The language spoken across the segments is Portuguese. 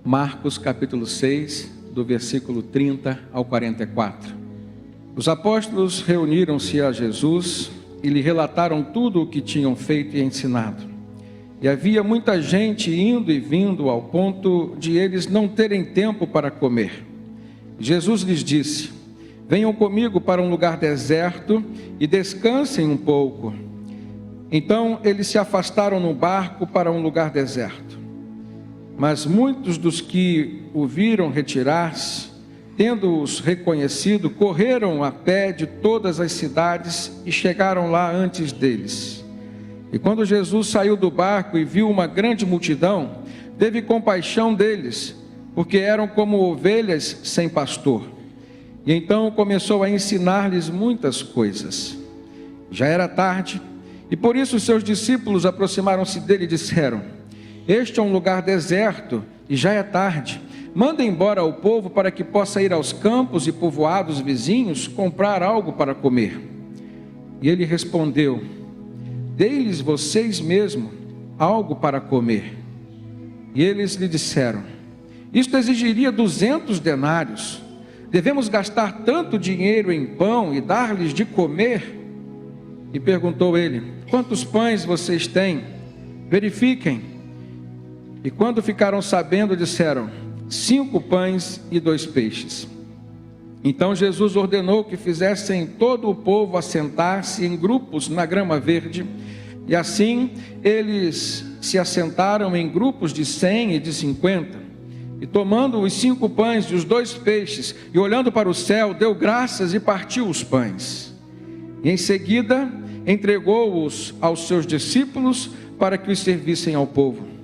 Marcos capítulo 6, do versículo 30 ao 44. Os apóstolos reuniram-se a Jesus e lhe relataram tudo o que tinham feito e ensinado. E havia muita gente indo e vindo ao ponto de eles não terem tempo para comer. Jesus lhes disse: venham comigo para um lugar deserto e descansem um pouco. Então eles se afastaram no barco para um lugar deserto. Mas muitos dos que o viram retirar-se, tendo-os reconhecido, correram a pé de todas as cidades e chegaram lá antes deles. E quando Jesus saiu do barco e viu uma grande multidão, teve compaixão deles, porque eram como ovelhas sem pastor. E então começou a ensinar-lhes muitas coisas. Já era tarde, e por isso seus discípulos aproximaram-se dele e disseram: este é um lugar deserto e já é tarde. Manda embora o povo para que possa ir aos campos e povoados vizinhos comprar algo para comer. E ele respondeu: dei-lhes vocês mesmos algo para comer. E eles lhe disseram: isto exigiria 200 denários. Devemos gastar tanto dinheiro em pão e dar-lhes de comer? E perguntou ele: quantos pães vocês têm? Verifiquem. E quando ficaram sabendo, disseram: 5 pães e 2 peixes. Então Jesus ordenou que fizessem todo o povo assentar-se em grupos na grama verde. E assim eles se assentaram em grupos de 100 e de 50. E tomando os 5 pães e os 2 peixes, e olhando para o céu, deu graças e partiu os pães. E em seguida entregou-os aos seus discípulos para que os servissem ao povo.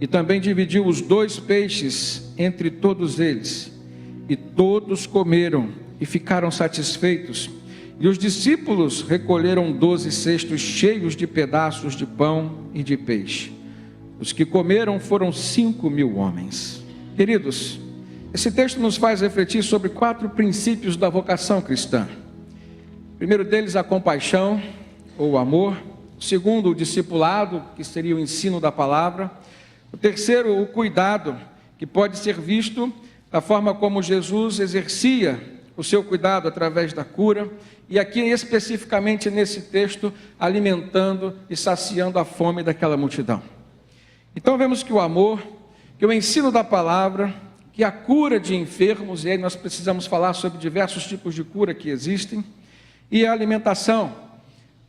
E também dividiu os 2 peixes entre todos eles. E todos comeram e ficaram satisfeitos. E os discípulos recolheram 12 cestos cheios de pedaços de pão e de peixe. Os que comeram foram 5.000 homens. Queridos, esse texto nos faz refletir sobre 4 princípios da vocação cristã. O primeiro deles, a compaixão ou o amor. O segundo, o discipulado, que seria o ensino da palavra. O terceiro, o cuidado, que pode ser visto da forma como Jesus exercia o seu cuidado através da cura, e aqui especificamente nesse texto, alimentando e saciando a fome daquela multidão. Então vemos que o amor, que o ensino da palavra, que a cura de enfermos, e aí nós precisamos falar sobre diversos tipos de cura que existem, e a alimentação,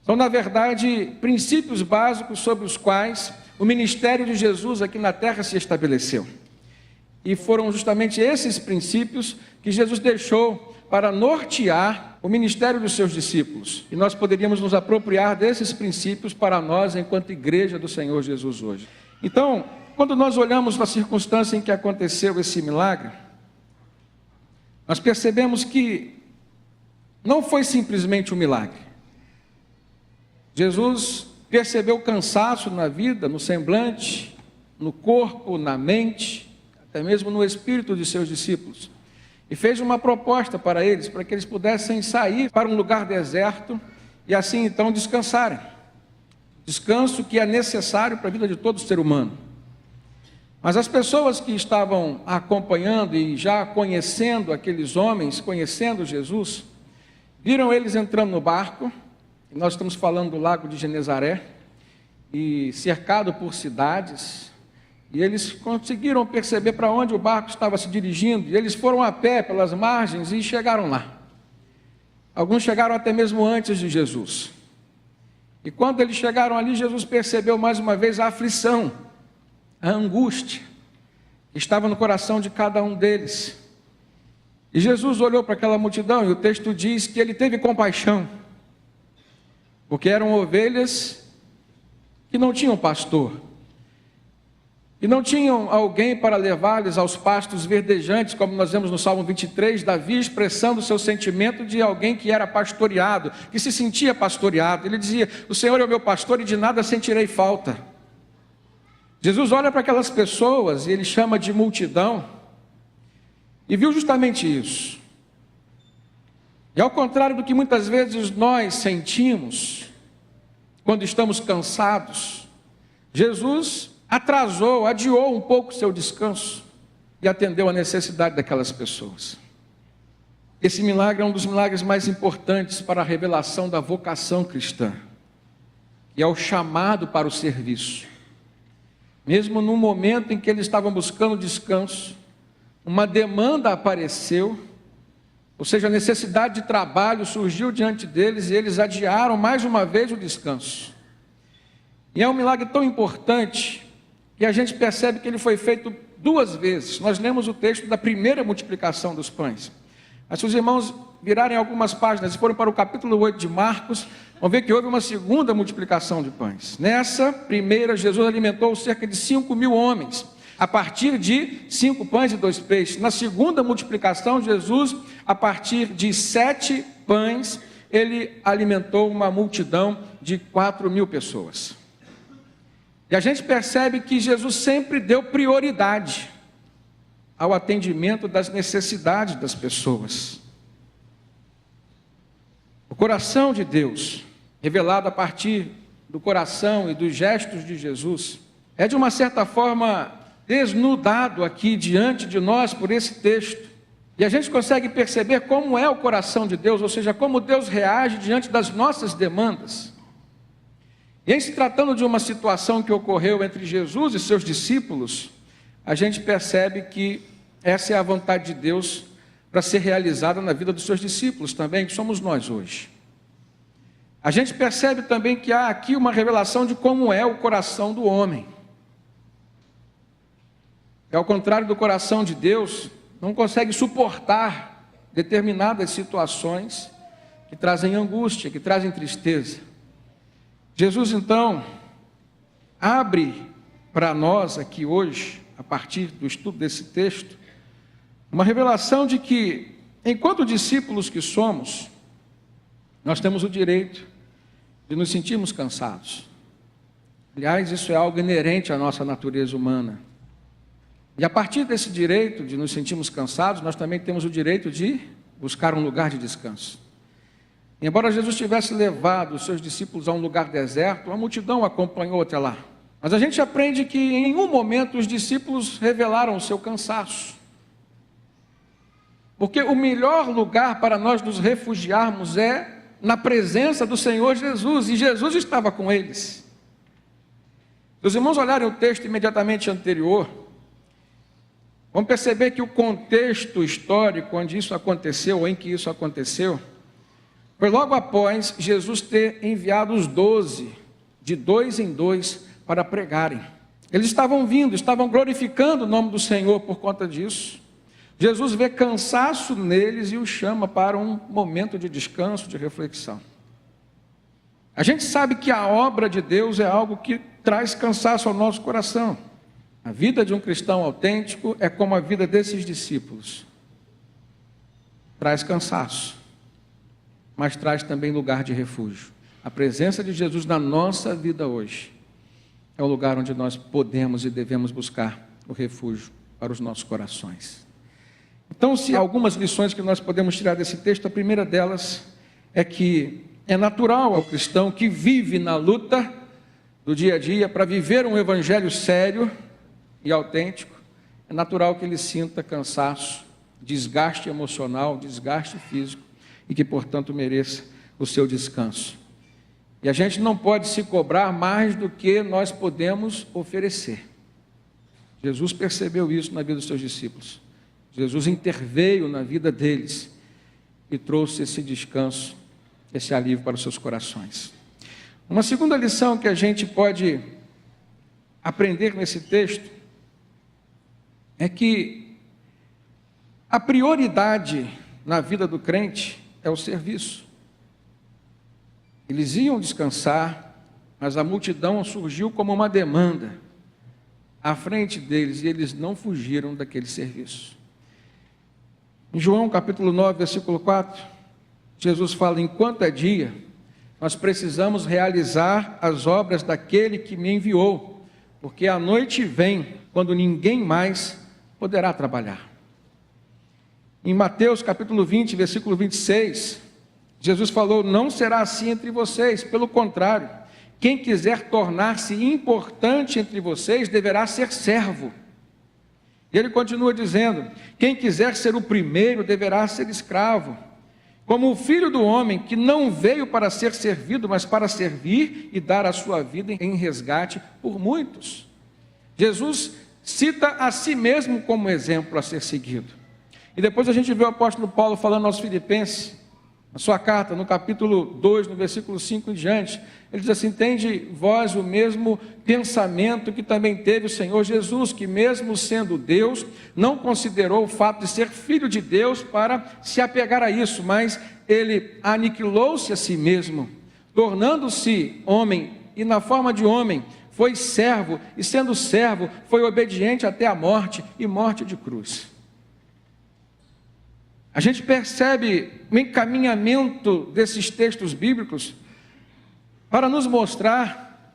são na verdade princípios básicos sobre os quais o ministério de Jesus aqui na terra se estabeleceu. E foram justamente esses princípios que Jesus deixou para nortear o ministério dos seus discípulos. E nós poderíamos nos apropriar desses princípios para nós, enquanto igreja do Senhor Jesus hoje. Então, quando nós olhamos para a circunstância em que aconteceu esse milagre, nós percebemos que não foi simplesmente um milagre. Jesus percebeu cansaço na vida, no semblante, no corpo, na mente, até mesmo no espírito de seus discípulos. E fez uma proposta para eles, para que eles pudessem sair para um lugar deserto e assim então descansarem. Descanso que é necessário para a vida de todo ser humano. Mas as pessoas que estavam acompanhando e já conhecendo aqueles homens, conhecendo Jesus, viram eles entrando no barco. Nós estamos falando do lago de Genezaré, e cercado por cidades, e eles conseguiram perceber para onde o barco estava se dirigindo, e eles foram a pé pelas margens e chegaram lá. Alguns chegaram até mesmo antes de Jesus. E quando eles chegaram ali, Jesus percebeu mais uma vez a aflição, a angústia, que estava no coração de cada um deles. E Jesus olhou para aquela multidão, e o texto diz que ele teve compaixão, porque eram ovelhas que não tinham pastor, e não tinham alguém para levar-lhes aos pastos verdejantes, como nós vemos no Salmo 23, Davi expressando o seu sentimento de alguém que era pastoreado, que se sentia pastoreado. Ele dizia: o Senhor é o meu pastor e de nada sentirei falta. Jesus olha para aquelas pessoas e ele chama de multidão, e viu justamente isso. E ao contrário do que muitas vezes nós sentimos quando estamos cansados, Jesus adiou um pouco o seu descanso. e atendeu a necessidade daquelas pessoas. Esse milagre é um dos milagres mais importantes para a revelação da vocação cristã, que é o chamado para o serviço. Mesmo no momento em que eles estavam buscando descanso, uma demanda apareceu, ou seja, a necessidade de trabalho surgiu diante deles e eles adiaram mais uma vez o descanso. E é um milagre tão importante que a gente percebe que ele foi feito 2 vezes. Nós lemos o texto da primeira multiplicação dos pães. Mas se os irmãos virarem algumas páginas e forem para o capítulo 8 de Marcos, vão ver que houve uma segunda multiplicação de pães. Nessa primeira, Jesus alimentou cerca de 5.000 homens, a partir de 5 pães e 2 peixes. Na segunda multiplicação, Jesus, a partir de 7 pães, ele alimentou uma multidão de 4.000 pessoas. E a gente percebe que Jesus sempre deu prioridade ao atendimento das necessidades das pessoas. O coração de Deus, revelado a partir do coração e dos gestos de Jesus, é de uma certa forma desnudado aqui diante de nós por esse texto. E a gente consegue perceber como é o coração de Deus, ou seja, como Deus reage diante das nossas demandas. E em se tratando de uma situação que ocorreu entre Jesus e seus discípulos, a gente percebe que essa é a vontade de Deus para ser realizada na vida dos seus discípulos também, que somos nós hoje. A gente percebe também que há aqui uma revelação de como é o coração do homem. Que ao contrário do coração de Deus, não consegue suportar determinadas situações que trazem angústia, que trazem tristeza. Jesus, então, abre para nós aqui hoje, a partir do estudo desse texto, uma revelação de que, enquanto discípulos que somos, nós temos o direito de nos sentirmos cansados. Aliás, isso é algo inerente à nossa natureza humana. E a partir desse direito de nos sentirmos cansados, nós também temos o direito de buscar um lugar de descanso. Embora Jesus tivesse levado os seus discípulos a um lugar deserto, a multidão o acompanhou até lá. Mas a gente aprende que em nenhum momento os discípulos revelaram o seu cansaço. Porque o melhor lugar para nós nos refugiarmos é na presença do Senhor Jesus, e Jesus estava com eles. Se os irmãos olharem o texto imediatamente anterior, vão perceber que o contexto histórico onde isso aconteceu, ou em que isso aconteceu, foi logo após Jesus ter enviado os 12, de 2 em 2, para pregarem. Eles estavam vindo, estavam glorificando o nome do Senhor por conta disso. Jesus vê cansaço neles e os chama para um momento de descanso, de reflexão. A gente sabe que a obra de Deus é algo que traz cansaço ao nosso coração. A vida de um cristão autêntico é como a vida desses discípulos. Traz cansaço, mas traz também lugar de refúgio. A presença de Jesus na nossa vida hoje é o lugar onde nós podemos e devemos buscar o refúgio para os nossos corações. Então, se há algumas lições que nós podemos tirar desse texto, a primeira delas é que é natural ao cristão que vive na luta do dia a dia para viver um evangelho sério e autêntico, é natural que ele sinta cansaço, desgaste emocional, desgaste físico e que, portanto, mereça o seu descanso. E a gente não pode se cobrar mais do que nós podemos oferecer. Jesus percebeu isso na vida dos seus discípulos. Jesus interveio na vida deles e trouxe esse descanso, esse alívio para os seus corações. Uma segunda lição que a gente pode aprender nesse texto é que a prioridade na vida do crente é o serviço. Eles iam descansar, mas a multidão surgiu como uma demanda à frente deles e eles não fugiram daquele serviço. Em João capítulo 9, versículo 4, Jesus fala: enquanto é dia, nós precisamos realizar as obras daquele que me enviou, porque a noite vem quando ninguém mais poderá trabalhar. Em Mateus capítulo 20, versículo 26, Jesus falou: não será assim entre vocês, pelo contrário, quem quiser tornar-se importante entre vocês deverá ser servo. E ele continua dizendo: quem quiser ser o primeiro deverá ser escravo, como o Filho do Homem, que não veio para ser servido, mas para servir e dar a sua vida em resgate por muitos. Jesus cita a si mesmo como exemplo a ser seguido. E depois a gente vê o apóstolo Paulo falando aos Filipenses, na sua carta, no capítulo 2, no versículo 5 em diante, ele diz assim: tende vós o mesmo pensamento que também teve o Senhor Jesus, que mesmo sendo Deus, não considerou o fato de ser filho de Deus para se apegar a isso, mas ele aniquilou-se a si mesmo, tornando-se homem, e na forma de homem foi servo, e sendo servo, foi obediente até a morte, e morte de cruz. A gente percebe o encaminhamento desses textos bíblicos para nos mostrar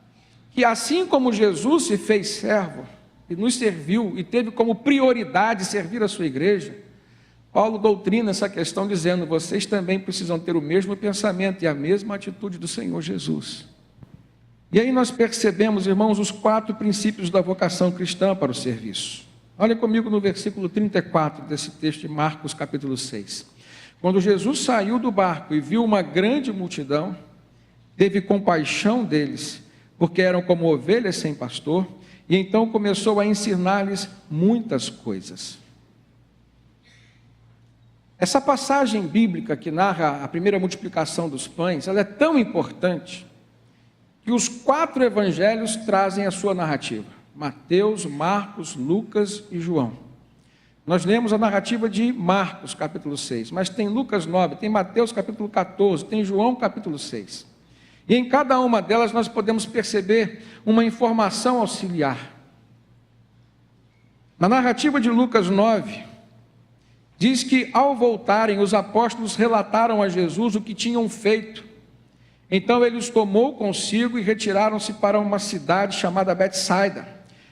que assim como Jesus se fez servo e nos serviu e teve como prioridade servir a sua igreja, Paulo doutrina essa questão dizendo: vocês também precisam ter o mesmo pensamento e a mesma atitude do Senhor Jesus. E aí nós percebemos, irmãos, os 4 princípios da vocação cristã para o serviço. Olha comigo no versículo 34 desse texto de Marcos capítulo 6. Quando Jesus saiu do barco e viu uma grande multidão, teve compaixão deles, porque eram como ovelhas sem pastor, e então começou a ensinar-lhes muitas coisas. Essa passagem bíblica que narra a primeira multiplicação dos pães, ela é tão importante que os 4 evangelhos trazem a sua narrativa: Mateus, Marcos, Lucas e João. Nós lemos a narrativa de Marcos, capítulo 6, mas tem Lucas 9, tem Mateus, capítulo 14, tem João, capítulo 6. E em cada uma delas nós podemos perceber uma informação auxiliar. Na narrativa de Lucas 9, diz que ao voltarem, os apóstolos relataram a Jesus o que tinham feito. Então ele os tomou consigo e retiraram-se para uma cidade chamada Betsaida.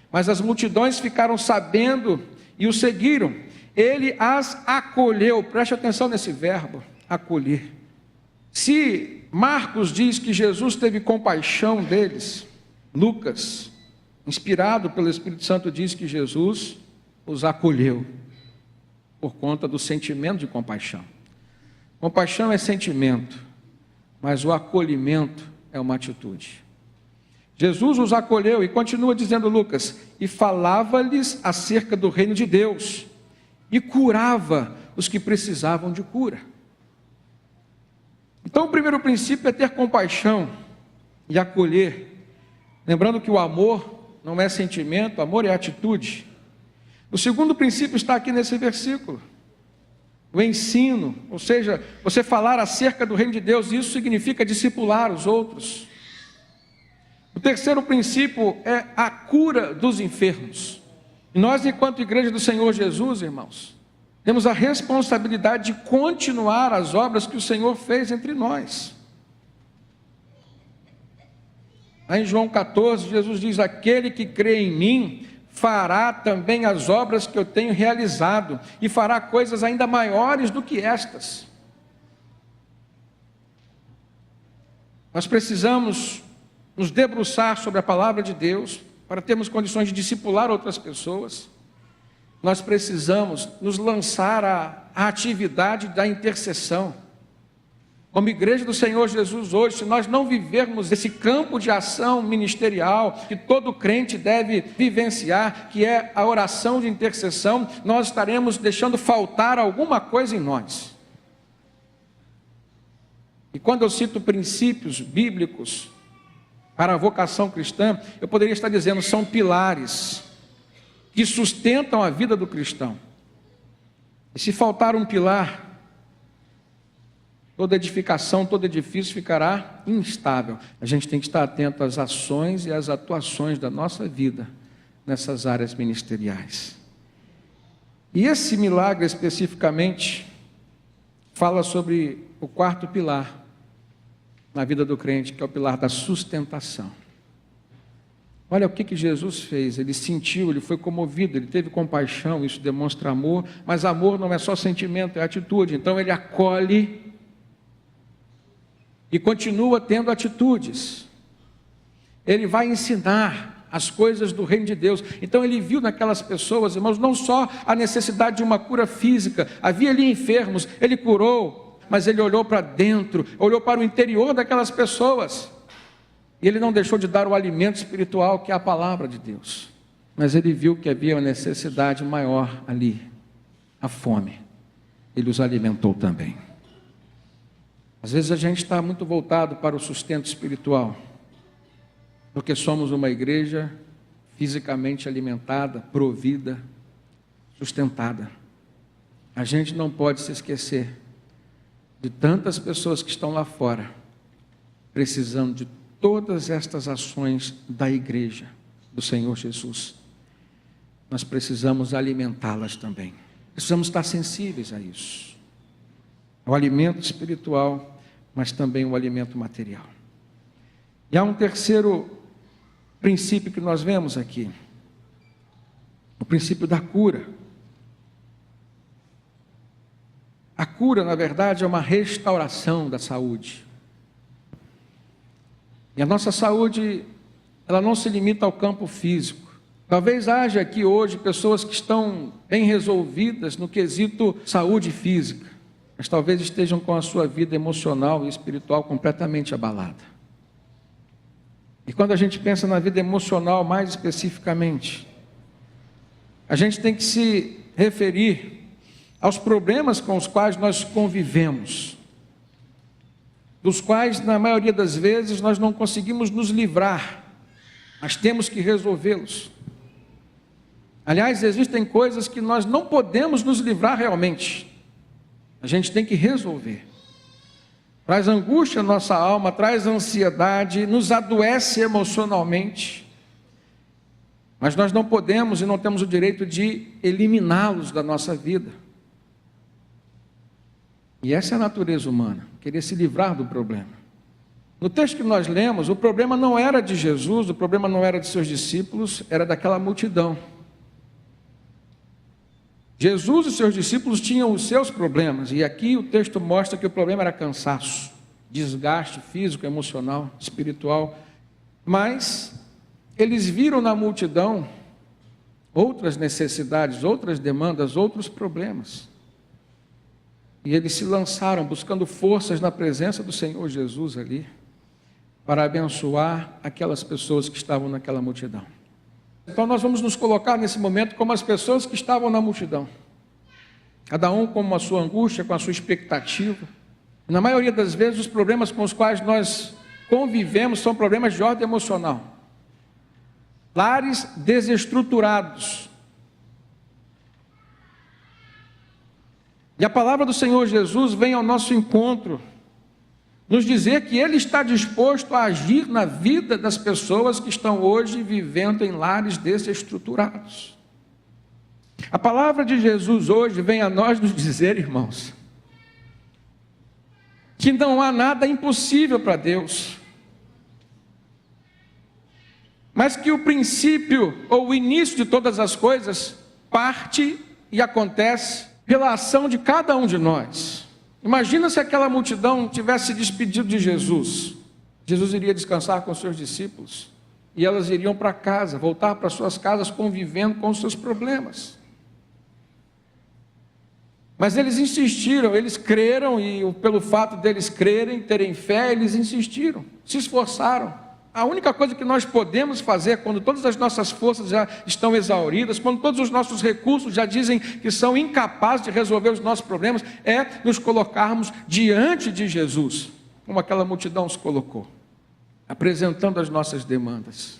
Mas as multidões ficaram sabendo e o seguiram. Ele as acolheu. Preste atenção nesse verbo, acolher. Se Marcos diz que Jesus teve compaixão deles, Lucas, inspirado pelo Espírito Santo, diz que Jesus os acolheu, por conta do sentimento de compaixão. Compaixão é sentimento, mas o acolhimento é uma atitude. Jesus os acolheu, e continua dizendo Lucas, e falava-lhes acerca do reino de Deus, e curava os que precisavam de cura. Então o primeiro princípio é ter compaixão e acolher, lembrando que o amor não é sentimento, amor é atitude. O segundo princípio está aqui nesse versículo, o ensino, ou seja, você falar acerca do reino de Deus, isso significa discipular os outros. O terceiro princípio é a cura dos enfermos. E nós, enquanto igreja do Senhor Jesus, irmãos, temos a responsabilidade de continuar as obras que o Senhor fez entre nós. Aí em João 14, Jesus diz: aquele que crê em mim, fará também as obras que eu tenho realizado, e fará coisas ainda maiores do que estas. Nós precisamos nos debruçar sobre a palavra de Deus, para termos condições de discipular outras pessoas. Nós precisamos nos lançar à atividade da intercessão. Como igreja do Senhor Jesus hoje, se nós não vivermos esse campo de ação ministerial, que todo crente deve vivenciar, que é a oração de intercessão, nós estaremos deixando faltar alguma coisa em nós. E quando eu cito princípios bíblicos para a vocação cristã, eu poderia estar dizendo, são pilares que sustentam a vida do cristão. E se faltar um pilar, toda edificação, todo edifício ficará instável. A gente tem que estar atento às ações e às atuações da nossa vida nessas áreas ministeriais. E esse milagre especificamente fala sobre o quarto pilar na vida do crente, que é o pilar da sustentação. Olha o que Jesus fez, ele sentiu, ele foi comovido, ele teve compaixão, isso demonstra amor, mas amor não é só sentimento, é atitude. Então ele acolhe e continua tendo atitudes. Ele vai ensinar as coisas do reino de Deus. Então ele viu naquelas pessoas, irmãos, não só a necessidade de uma cura física, havia ali enfermos, ele curou, mas ele olhou para dentro, olhou para o interior daquelas pessoas, e ele não deixou de dar o alimento espiritual, que é a palavra de Deus, mas ele viu que havia uma necessidade maior ali, a fome, ele os alimentou também. Às vezes a gente está muito voltado para o sustento espiritual, porque somos uma igreja fisicamente alimentada, provida, sustentada. A gente não pode se esquecer de tantas pessoas que estão lá fora, precisando de todas estas ações da igreja do Senhor Jesus. Nós precisamos alimentá-las também. Precisamos estar sensíveis a isso. O alimento espiritual, mas também o alimento material. E há um terceiro princípio que nós vemos aqui, o princípio da cura. A cura, na verdade, é uma restauração da saúde. E a nossa saúde, ela não se limita ao campo físico. Talvez haja aqui hoje pessoas que estão bem resolvidas no quesito saúde física, mas talvez estejam com a sua vida emocional e espiritual completamente abalada. E quando a gente pensa na vida emocional mais especificamente, a gente tem que se referir aos problemas com os quais nós convivemos, dos quais na maioria das vezes nós não conseguimos nos livrar, mas temos que resolvê-los. Aliás, existem coisas que nós não podemos nos livrar realmente, a gente tem que resolver. Traz angústia à nossa alma, traz ansiedade, nos adoece emocionalmente, mas nós não podemos e não temos o direito de eliminá-los da nossa vida. E essa é a natureza humana, querer se livrar do problema. No texto que nós lemos, o problema não era de Jesus, o problema não era de seus discípulos, era daquela multidão. Jesus e seus discípulos tinham os seus problemas, e aqui o texto mostra que o problema era cansaço, desgaste físico, emocional, espiritual, mas eles viram na multidão outras necessidades, outras demandas, outros problemas, e eles se lançaram buscando forças na presença do Senhor Jesus ali, para abençoar aquelas pessoas que estavam naquela multidão. Então nós vamos nos colocar nesse momento como as pessoas que estavam na multidão, cada um com a sua angústia, com a sua expectativa. Na maioria das vezes os problemas com os quais nós convivemos são problemas de ordem emocional, lares desestruturados. E a palavra do Senhor Jesus vem ao nosso encontro, nos dizer que Ele está disposto a agir na vida das pessoas que estão hoje vivendo em lares desestruturados. A palavra de Jesus hoje vem a nós nos dizer, irmãos, que não há nada impossível para Deus, mas que o princípio ou o início de todas as coisas parte e acontece pela ação de cada um de nós. Imagina se aquela multidão tivesse se despedido de Jesus. Jesus iria descansar com seus discípulos e elas iriam para casa, voltar para suas casas convivendo com os seus problemas. Mas eles insistiram, eles creram, e pelo fato deles crerem, terem fé, eles insistiram, se esforçaram. A única coisa que nós podemos fazer quando todas as nossas forças já estão exauridas, quando todos os nossos recursos já dizem que são incapazes de resolver os nossos problemas, é nos colocarmos diante de Jesus, como aquela multidão se colocou, apresentando as nossas demandas,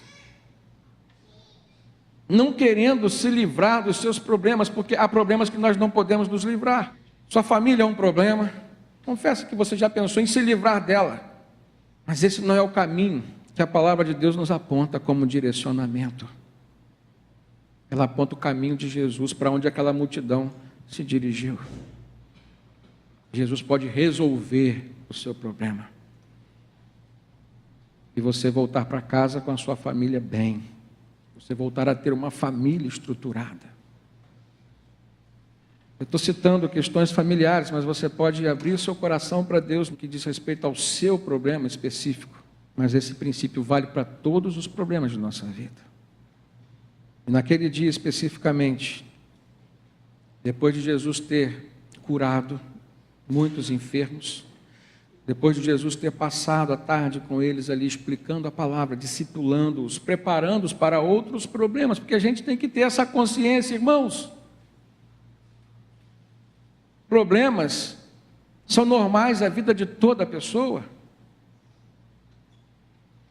não querendo se livrar dos seus problemas, porque há problemas que nós não podemos nos livrar. Sua família é um problema, confessa que você já pensou em se livrar dela, mas esse não é o caminho que a palavra de Deus nos aponta como direcionamento. Ela aponta o caminho de Jesus para onde aquela multidão se dirigiu. Jesus pode resolver o seu problema e você voltar para casa com a sua família bem, você voltar a ter uma família estruturada. Eu estou citando questões familiares, mas você pode abrir o seu coração para Deus no que diz respeito ao seu problema específico. Mas esse princípio vale para todos os problemas de nossa vida. E naquele dia especificamente, depois de Jesus ter curado muitos enfermos, depois de Jesus ter passado a tarde com eles ali, explicando a palavra, discipulando-os, preparando-os para outros problemas, porque a gente tem que ter essa consciência, irmãos. Problemas são normais à vida de toda pessoa.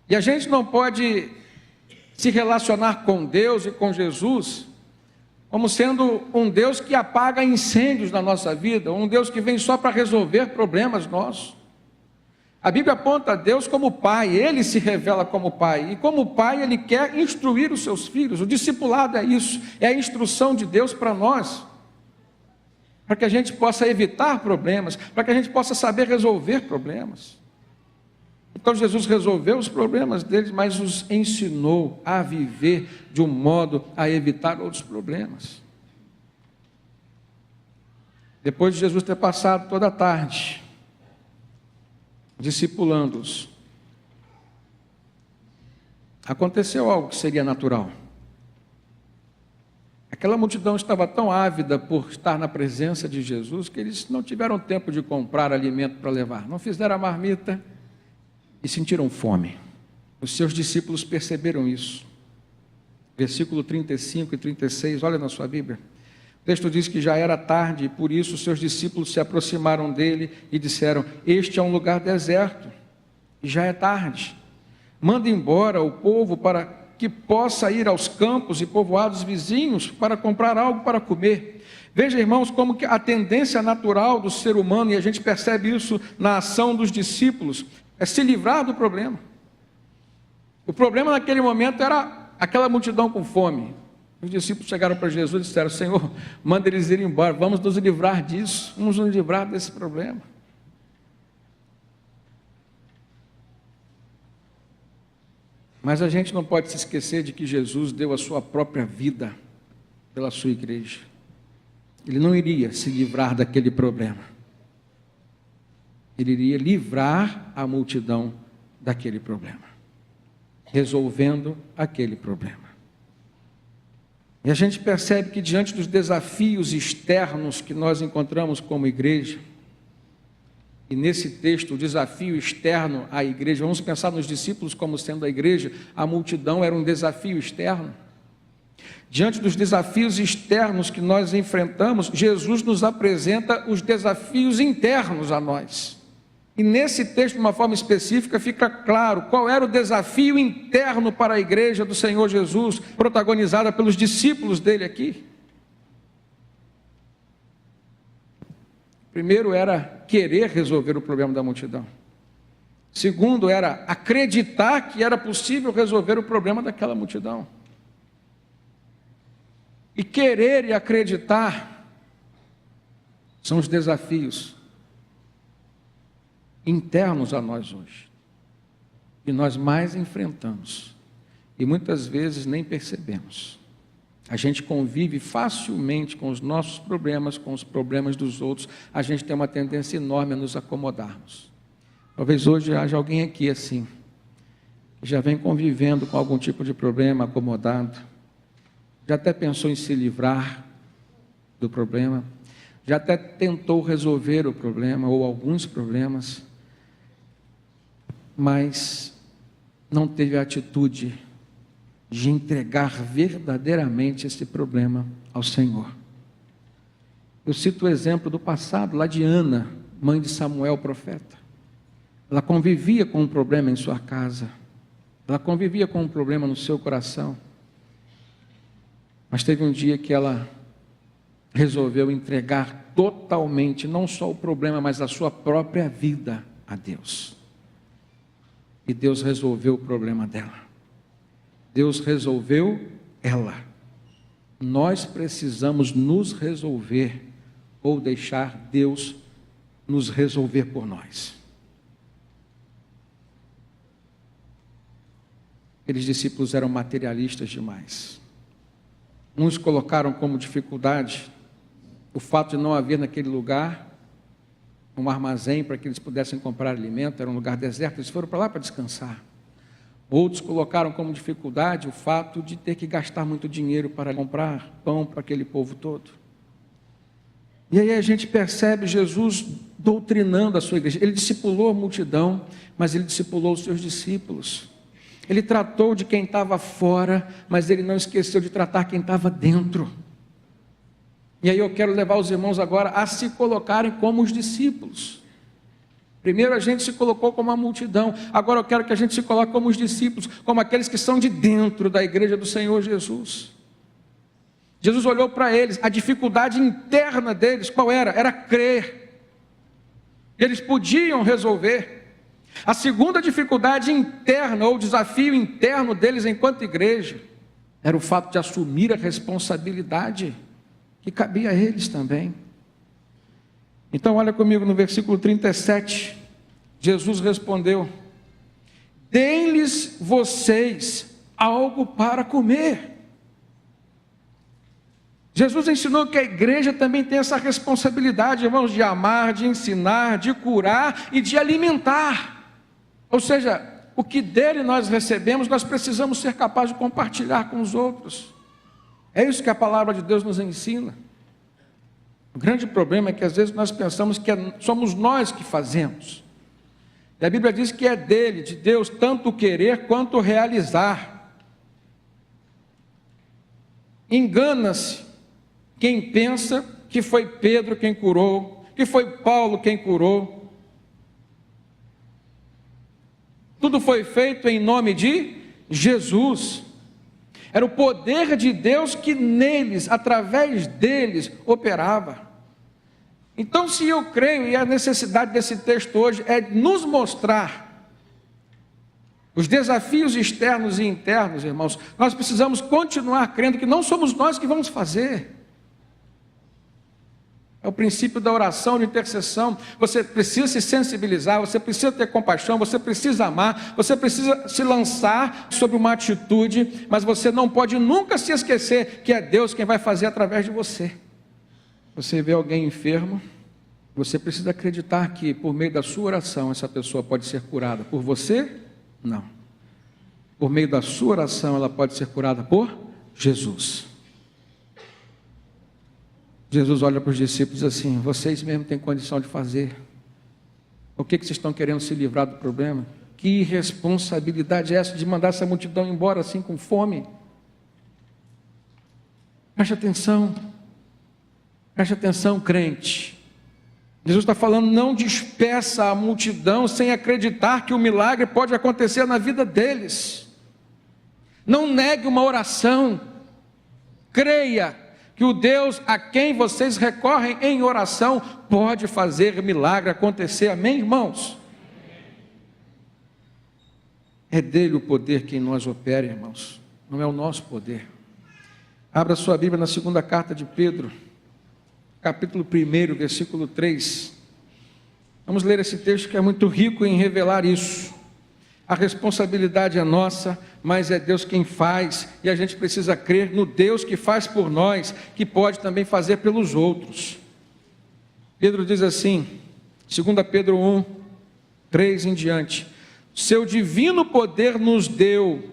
E a gente não pode se relacionar com Deus e com Jesus como sendo um Deus que apaga incêndios na nossa vida, um Deus que vem só para resolver problemas nossos. A Bíblia aponta a Deus como Pai, Ele se revela como Pai, e como Pai Ele quer instruir os seus filhos. O discipulado é isso, é a instrução de Deus para nós, para que a gente possa evitar problemas, para que a gente possa saber resolver problemas. Então Jesus resolveu os problemas deles, mas os ensinou a viver de um modo a evitar outros problemas. Depois de Jesus ter passado toda a tarde discipulando-os, aconteceu algo que seria natural. Aquela multidão estava tão ávida por estar na presença de Jesus que eles não tiveram tempo de comprar alimento para levar, não fizeram a marmita e sentiram fome. Os seus discípulos perceberam isso. Versículo 35 e 36, olha na sua Bíblia. O texto diz que já era tarde e por isso os seus discípulos se aproximaram dele e disseram: este é um lugar deserto e já é tarde. Manda embora o povo para que possa ir aos campos e povoados vizinhos para comprar algo para comer. Veja, irmãos, como que a tendência natural do ser humano, e a gente percebe isso na ação dos discípulos, é se livrar do problema. O problema naquele momento era aquela multidão com fome. Os discípulos chegaram para Jesus e disseram: Senhor, manda eles irem embora, vamos nos livrar disso, vamos nos livrar desse problema. Mas a gente não pode se esquecer de que Jesus deu a sua própria vida pela sua igreja. Ele não iria se livrar daquele problema. Ele iria livrar a multidão daquele problema, resolvendo aquele problema. E a gente percebe que diante dos desafios externos que nós encontramos como igreja, e nesse texto o desafio externo à igreja, vamos pensar nos discípulos como sendo a igreja, a multidão era um desafio externo. Diante dos desafios externos que nós enfrentamos, Jesus nos apresenta os desafios internos a nós. E nesse texto, de uma forma específica, fica claro qual era o desafio interno para a igreja do Senhor Jesus, protagonizada pelos discípulos dele aqui. Primeiro era querer resolver o problema da multidão. Segundo era acreditar que era possível resolver o problema daquela multidão. E querer e acreditar são os desafios internos a nós hoje, e nós mais enfrentamos, e muitas vezes nem percebemos. A gente convive facilmente com os nossos problemas, com os problemas dos outros, a gente tem uma tendência enorme a nos acomodarmos. Talvez hoje haja alguém aqui assim, que já vem convivendo com algum tipo de problema, acomodado, já até pensou em se livrar do problema, já até tentou resolver o problema, ou alguns problemas, mas não teve a atitude de entregar verdadeiramente esse problema ao Senhor. Eu cito o exemplo do passado, lá de Ana, mãe de Samuel, profeta. Ela convivia com um problema em sua casa, ela convivia com um problema no seu coração, mas teve um dia que ela resolveu entregar totalmente, não só o problema, mas a sua própria vida a Deus. E Deus resolveu o problema dela. Deus resolveu ela. Nós precisamos nos resolver ou deixar Deus nos resolver por nós. Aqueles discípulos eram materialistas demais. Uns colocaram como dificuldade o fato de não haver naquele lugar um armazém para que eles pudessem comprar alimento, era um lugar deserto, eles foram para lá para descansar. Outros colocaram como dificuldade o fato de ter que gastar muito dinheiro para comprar pão para aquele povo todo. E aí a gente percebe Jesus doutrinando a sua igreja. Ele discipulou a multidão, mas ele discipulou os seus discípulos. Ele tratou de quem estava fora, mas ele não esqueceu de tratar quem estava dentro. E aí eu quero levar os irmãos agora a se colocarem como os discípulos. Primeiro a gente se colocou como a multidão, agora eu quero que a gente se coloque como os discípulos, como aqueles que são de dentro da igreja do Senhor Jesus. Jesus olhou para eles, a dificuldade interna deles, qual era? Era crer. Eles podiam resolver. A segunda dificuldade interna, ou desafio interno deles enquanto igreja, era o fato de assumir a responsabilidade que cabia a eles também. Então olha comigo no versículo 37, Jesus respondeu: deem-lhes vocês algo para comer. Jesus ensinou que a igreja também tem essa responsabilidade, irmãos, de amar, de ensinar, de curar e de alimentar. Ou seja, o que dele nós recebemos, nós precisamos ser capazes de compartilhar com os outros. É isso que a palavra de Deus nos ensina. O grande problema é que às vezes nós pensamos que somos nós que fazemos. E a Bíblia diz que é dele, de Deus, tanto o querer quanto o realizar. Engana-se quem pensa que foi Pedro quem curou, que foi Paulo quem curou. Tudo foi feito em nome de Jesus. Era o poder de Deus que neles, através deles, operava. Então, se eu creio, e a necessidade desse texto hoje é nos mostrar os desafios externos e internos, irmãos, nós precisamos continuar crendo que não somos nós que vamos fazer. É o princípio da oração, de intercessão. Você precisa se sensibilizar, você precisa ter compaixão, você precisa amar, você precisa se lançar sobre uma atitude, mas você não pode nunca se esquecer que é Deus quem vai fazer através de você. Você vê alguém enfermo, você precisa acreditar que por meio da sua oração essa pessoa pode ser curada. Por você? Não. Por meio da sua oração ela pode ser curada por Jesus. Jesus olha para os discípulos e diz assim: vocês mesmos têm condição de fazer. O que vocês estão querendo se livrar do problema? Que irresponsabilidade é essa de mandar essa multidão embora assim com fome? Preste atenção, crente. Jesus está falando: não despeça a multidão sem acreditar que o milagre pode acontecer na vida deles. Não negue uma oração. Creia que o Deus a quem vocês recorrem em oração pode fazer milagre acontecer. Amém, irmãos? É dele o poder que em nós opera, irmãos. Não é o nosso poder. Abra sua Bíblia na segunda carta de Pedro, capítulo 1, versículo 3. Vamos ler esse texto que é muito rico em revelar isso. A responsabilidade é nossa, mas é Deus quem faz, e a gente precisa crer no Deus que faz por nós, que pode também fazer pelos outros. Pedro diz assim, 2 Pedro 1, 3 em diante: seu divino poder nos deu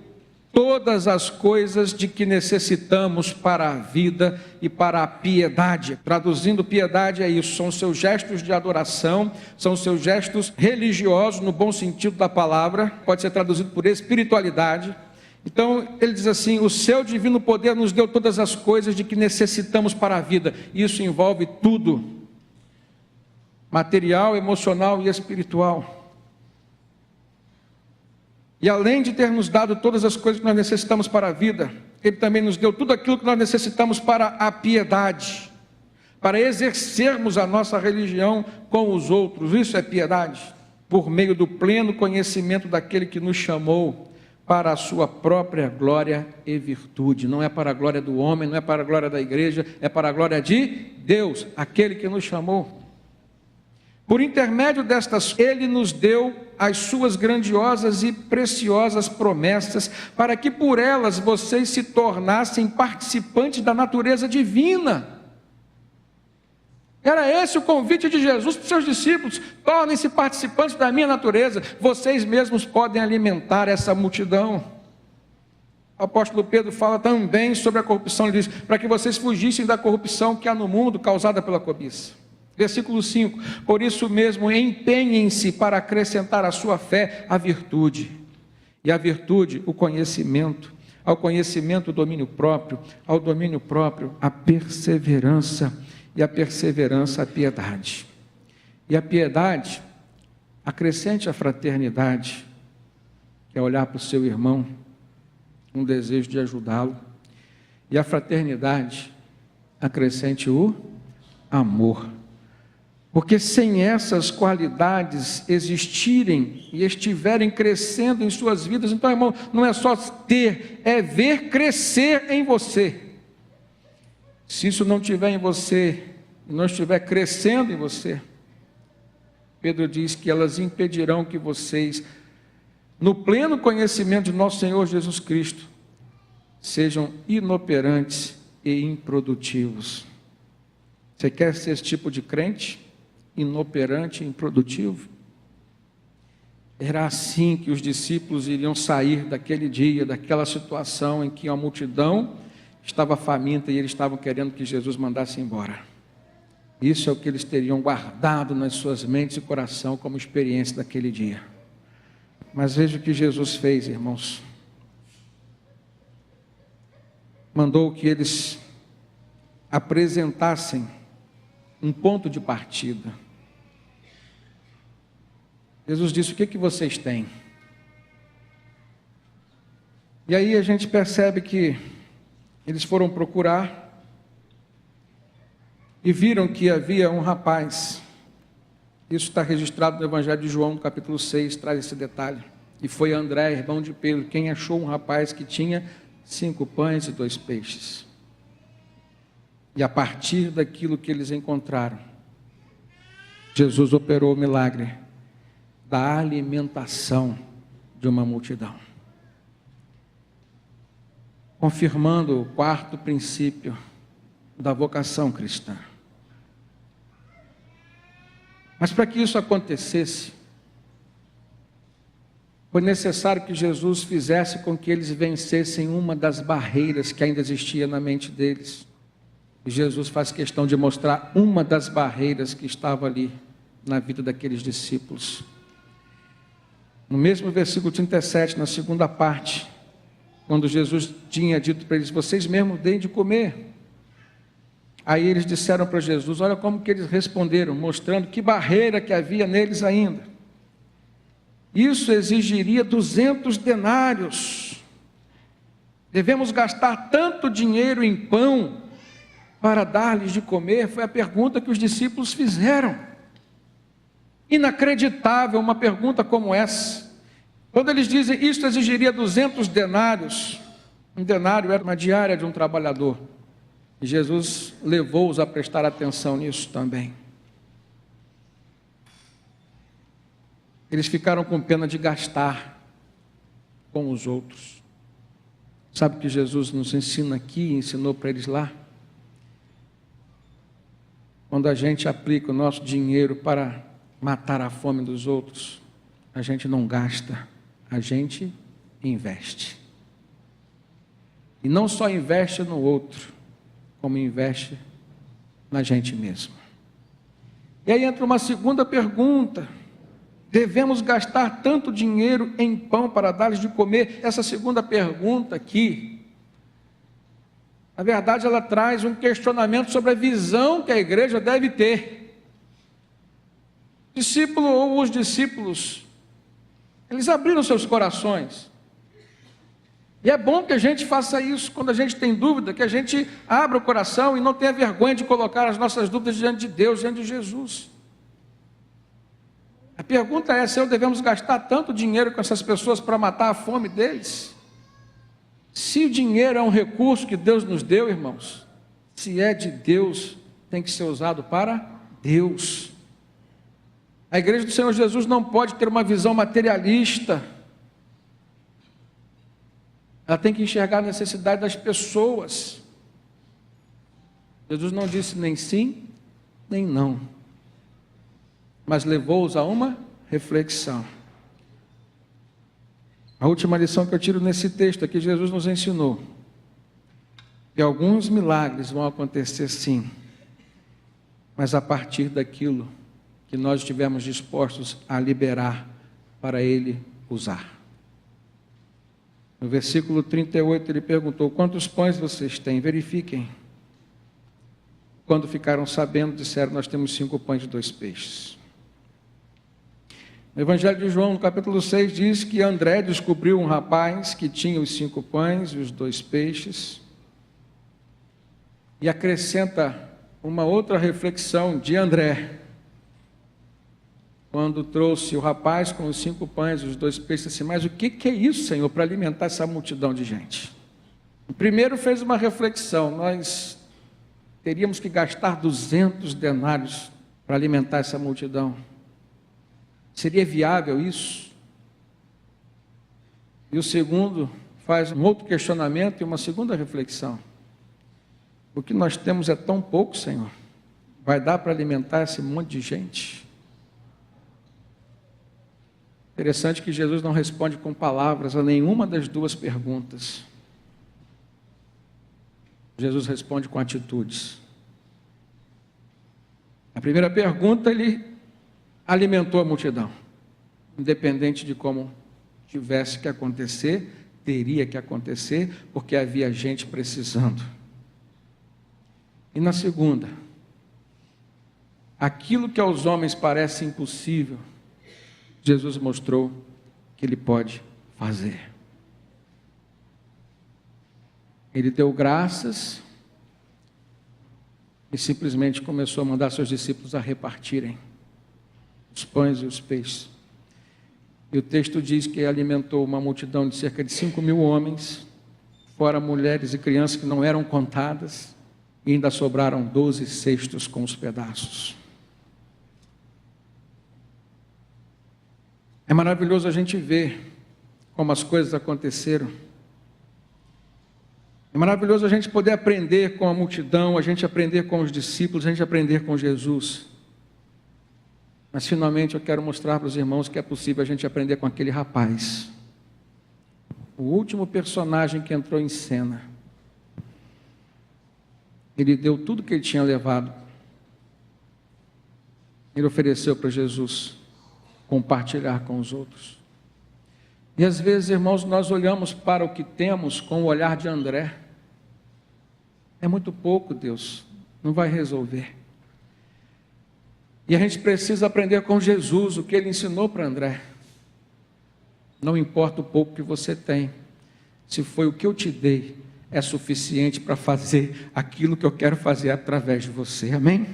todas as coisas de que necessitamos para a vida e para a piedade. Traduzindo, piedade é isso, são os seus gestos de adoração, são os seus gestos religiosos, no bom sentido da palavra, pode ser traduzido por espiritualidade. Então, ele diz assim: o seu divino poder nos deu todas as coisas de que necessitamos para a vida. Isso envolve tudo, material, emocional e espiritual. E além de ter nos dado todas as coisas que nós necessitamos para a vida, Ele também nos deu tudo aquilo que nós necessitamos para a piedade, para exercermos a nossa religião com os outros. Isso é piedade, por meio do pleno conhecimento daquele que nos chamou para a sua própria glória e virtude. Não é para a glória do homem, não é para a glória da igreja, é para a glória de Deus, aquele que nos chamou. Por intermédio destas, Ele nos deu as suas grandiosas e preciosas promessas, para que por elas vocês se tornassem participantes da natureza divina. Era esse o convite de Jesus para os seus discípulos: tornem-se participantes da minha natureza, vocês mesmos podem alimentar essa multidão. O apóstolo Pedro fala também sobre a corrupção, ele diz: para que vocês fugissem da corrupção que há no mundo causada pela cobiça. Versículo 5: por isso mesmo empenhem-se para acrescentar à sua fé a virtude, e à virtude o conhecimento, ao conhecimento o domínio próprio, ao domínio próprio a perseverança, e a perseverança a piedade, e a piedade acrescente a fraternidade, que é olhar para o seu irmão um desejo de ajudá-lo, e a fraternidade acrescente o amor, porque sem essas qualidades existirem e estiverem crescendo em suas vidas, então, irmão, não é só ter, é ver crescer em você. Se isso não estiver em você, não estiver crescendo em você, Pedro diz que elas impedirão que vocês, no pleno conhecimento de nosso Senhor Jesus Cristo, sejam inoperantes e improdutivos. Você quer ser esse tipo de crente? Inoperante e improdutivo? Era assim que os discípulos iriam sair daquele dia, daquela situação em que a multidão estava faminta e eles estavam querendo que Jesus mandasse embora. Isso é o que eles teriam guardado nas suas mentes e coração como experiência daquele dia. Mas veja o que Jesus fez, irmãos. Mandou que eles apresentassem um ponto de partida. Jesus disse: o que vocês têm? E aí a gente percebe que eles foram procurar e viram que havia um rapaz. Isso está registrado no Evangelho de João, capítulo 6, traz esse detalhe. E foi André, irmão de Pedro, quem achou um rapaz que tinha 5 pães e 2 peixes. E a partir daquilo que eles encontraram, Jesus operou o milagre da alimentação de uma multidão, confirmando o 4º princípio da vocação cristã. Mas para que isso acontecesse, foi necessário que Jesus fizesse com que eles vencessem uma das barreiras que ainda existia na mente deles. E Jesus faz questão de mostrar uma das barreiras que estava ali na vida daqueles discípulos. No mesmo versículo 37, na segunda parte, quando Jesus tinha dito para eles: vocês mesmos deem de comer. Aí eles disseram para Jesus, olha como que eles responderam, mostrando que barreira que havia neles ainda. Isso exigiria 200 denários. Devemos gastar tanto dinheiro em pão para dar-lhes de comer? Foi a pergunta que os discípulos fizeram. Inacreditável uma pergunta como essa. Quando eles dizem, isso exigiria 200 denários, um denário era uma diária de um trabalhador. E Jesus levou-os a prestar atenção nisso também. Eles ficaram com pena de gastar com os outros. Sabe o que Jesus nos ensina aqui, ensinou para eles lá? Quando a gente aplica o nosso dinheiro para matar a fome dos outros, a gente não gasta, a gente investe. E não só investe no outro, como investe na gente mesmo. E aí entra uma segunda pergunta: devemos gastar tanto dinheiro em pão para dar-lhes de comer? Essa segunda pergunta aqui, na verdade, ela traz um questionamento sobre a visão que a igreja deve ter. Discípulo ou os discípulos, eles abriram seus corações. E é bom que a gente faça isso, quando a gente tem dúvida, que a gente abra o coração e não tenha vergonha de colocar as nossas dúvidas diante de Deus, diante de Jesus. A pergunta é: se devemos gastar tanto dinheiro com essas pessoas para matar a fome deles? Se o dinheiro é um recurso que Deus nos deu, irmãos, se é de Deus, tem que ser usado para Deus. A igreja do Senhor Jesus não pode ter uma visão materialista. Ela tem que enxergar a necessidade das pessoas. Jesus não disse nem sim, nem não, mas levou-os a uma reflexão. A última lição que eu tiro nesse texto aqui, Jesus nos ensinou que alguns milagres vão acontecer sim, mas a partir daquilo que nós estivermos dispostos a liberar para Ele usar. No versículo 38 ele perguntou: quantos pães vocês têm? Verifiquem. Quando ficaram sabendo, disseram: nós temos 5 pães e 2 peixes. No Evangelho de João, no capítulo 6, diz que André descobriu um rapaz que tinha os 5 pães e os 2 peixes, e acrescenta uma outra reflexão de André, quando trouxe o rapaz com os 5 pães e os 2 peixes, assim: mas o que é isso, Senhor, para alimentar essa multidão de gente? Primeiro fez uma reflexão: nós teríamos que gastar 200 denários para alimentar essa multidão. Seria viável isso? E o segundo faz um outro questionamento e uma segunda reflexão: o que nós temos é tão pouco, Senhor, vai dar para alimentar esse monte de gente? Interessante que Jesus não responde com palavras a nenhuma das duas perguntas. Jesus responde com atitudes. A primeira pergunta, ele alimentou a multidão, independente de como tivesse que acontecer, teria que acontecer, porque havia gente precisando. E na segunda, aquilo que aos homens parece impossível, Jesus mostrou que Ele pode fazer. Ele deu graças e simplesmente começou a mandar seus discípulos a repartirem os pães e os peixes. E o texto diz que alimentou uma multidão de cerca de 5.000 homens, fora mulheres e crianças que não eram contadas, e ainda sobraram 12 cestos com os pedaços. É maravilhoso a gente ver como as coisas aconteceram. É maravilhoso a gente poder aprender com a multidão, a gente aprender com os discípulos, a gente aprender com Jesus. Mas finalmente eu quero mostrar para os irmãos que é possível a gente aprender com aquele rapaz, o último personagem que entrou em cena. Ele deu tudo que ele tinha levado. Ele ofereceu para Jesus compartilhar com os outros. E às vezes, irmãos, nós olhamos para o que temos com o olhar de André. É muito pouco, Deus, não vai resolver. E a gente precisa aprender com Jesus o que Ele ensinou para André. Não importa o pouco que você tem, se foi o que eu te dei, é suficiente para fazer aquilo que eu quero fazer através de você, amém?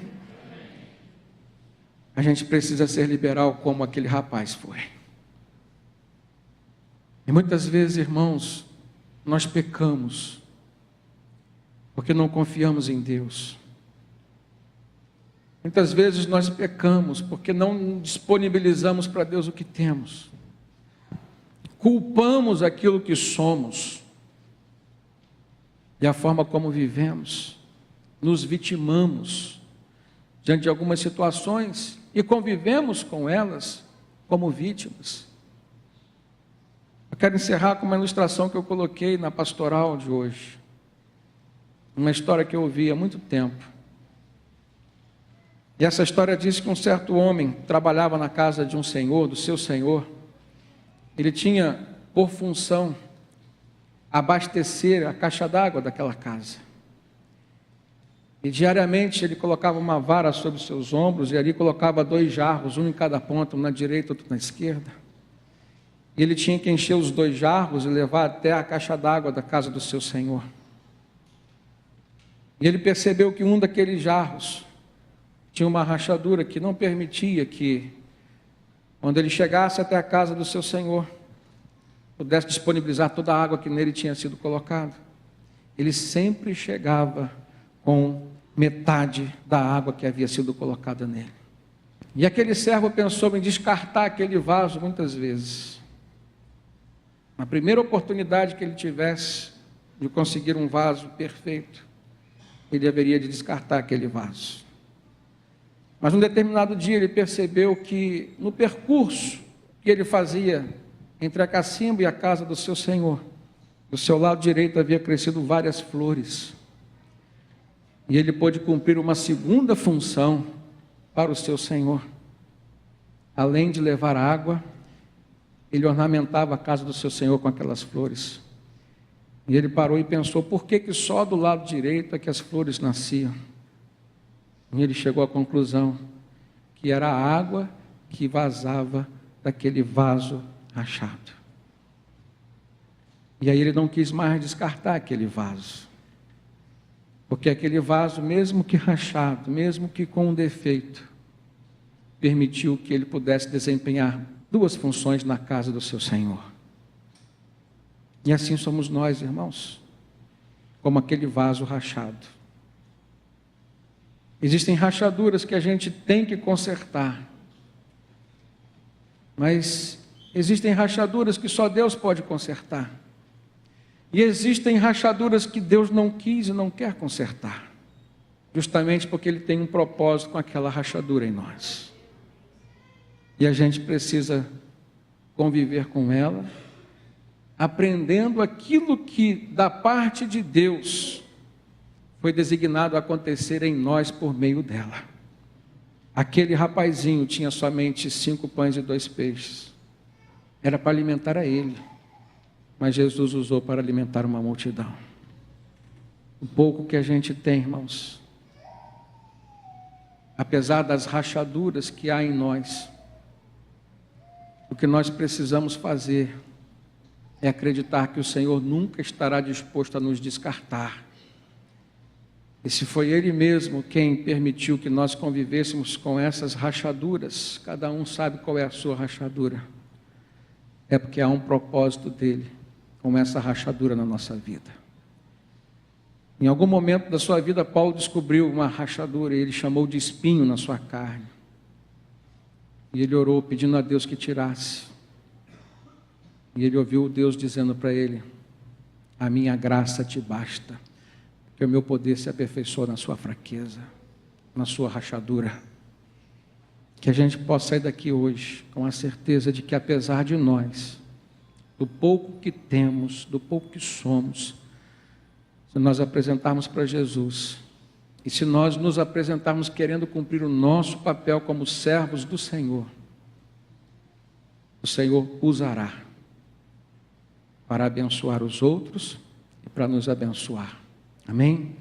A gente precisa ser liberal como aquele rapaz foi. E muitas vezes, irmãos, nós pecamos, porque não confiamos em Deus. Muitas vezes nós pecamos, porque não disponibilizamos para Deus o que temos. Culpamos aquilo que somos, e a forma como vivemos, nos vitimamos diante de algumas situações, e convivemos com elas como vítimas. Eu quero encerrar com uma ilustração que eu coloquei na pastoral de hoje. Uma história que eu ouvi há muito tempo. E essa história diz que um certo homem trabalhava na casa de um senhor, do seu senhor. Ele tinha por função abastecer a caixa d'água daquela casa. E diariamente ele colocava uma vara sobre os seus ombros e ali colocava 2 jarros, um em cada ponta, um na direita, outro na esquerda. E ele tinha que encher os 2 jarros e levar até a caixa d'água da casa do seu senhor. E ele percebeu que um daqueles jarros tinha uma rachadura que não permitia que, quando ele chegasse até a casa do seu senhor, pudesse disponibilizar toda a água que nele tinha sido colocada. Ele sempre chegava com metade da água que havia sido colocada nele. E aquele servo pensou em descartar aquele vaso muitas vezes. Na primeira oportunidade que ele tivesse de conseguir um vaso perfeito, ele haveria de descartar aquele vaso. Mas num determinado dia ele percebeu que no percurso que ele fazia entre a cacimba e a casa do seu senhor, do seu lado direito havia crescido várias flores. E ele pôde cumprir uma segunda função para o seu senhor. Além de levar água, ele ornamentava a casa do seu senhor com aquelas flores. E ele parou e pensou, por que só do lado direito é que as flores nasciam? E ele chegou à conclusão que era a água que vazava daquele vaso rachado. E aí ele não quis mais descartar aquele vaso. Porque aquele vaso, mesmo que rachado, mesmo que com um defeito, permitiu que ele pudesse desempenhar duas funções na casa do seu Senhor. E assim somos nós, irmãos, como aquele vaso rachado. Existem rachaduras que a gente tem que consertar, mas existem rachaduras que só Deus pode consertar. E existem rachaduras que Deus não quis e não quer consertar, justamente porque Ele tem um propósito com aquela rachadura em nós. E a gente precisa conviver com ela, aprendendo aquilo que da parte de Deus foi designado a acontecer em nós por meio dela. Aquele rapazinho tinha somente 5 pães e 2 peixes. Era para alimentar a ele, mas Jesus usou para alimentar uma multidão. O pouco que a gente tem, irmãos, apesar das rachaduras que há em nós, o que nós precisamos fazer é acreditar que o Senhor nunca estará disposto a nos descartar. E se foi Ele mesmo quem permitiu que nós convivêssemos com essas rachaduras, cada um sabe qual é a sua rachadura, é porque há um propósito dEle com essa rachadura na nossa vida. Em algum momento da sua vida, Paulo descobriu uma rachadura e ele chamou de espinho na sua carne. E ele orou pedindo a Deus que tirasse. E ele ouviu Deus dizendo para ele: a minha graça te basta, que o meu poder se aperfeiçoa na sua fraqueza, na sua rachadura. Que a gente possa sair daqui hoje com a certeza de que, apesar de nós, do pouco que temos, do pouco que somos, se nós apresentarmos para Jesus, e se nós nos apresentarmos querendo cumprir o nosso papel como servos do Senhor, o Senhor usará para abençoar os outros e para nos abençoar. Amém?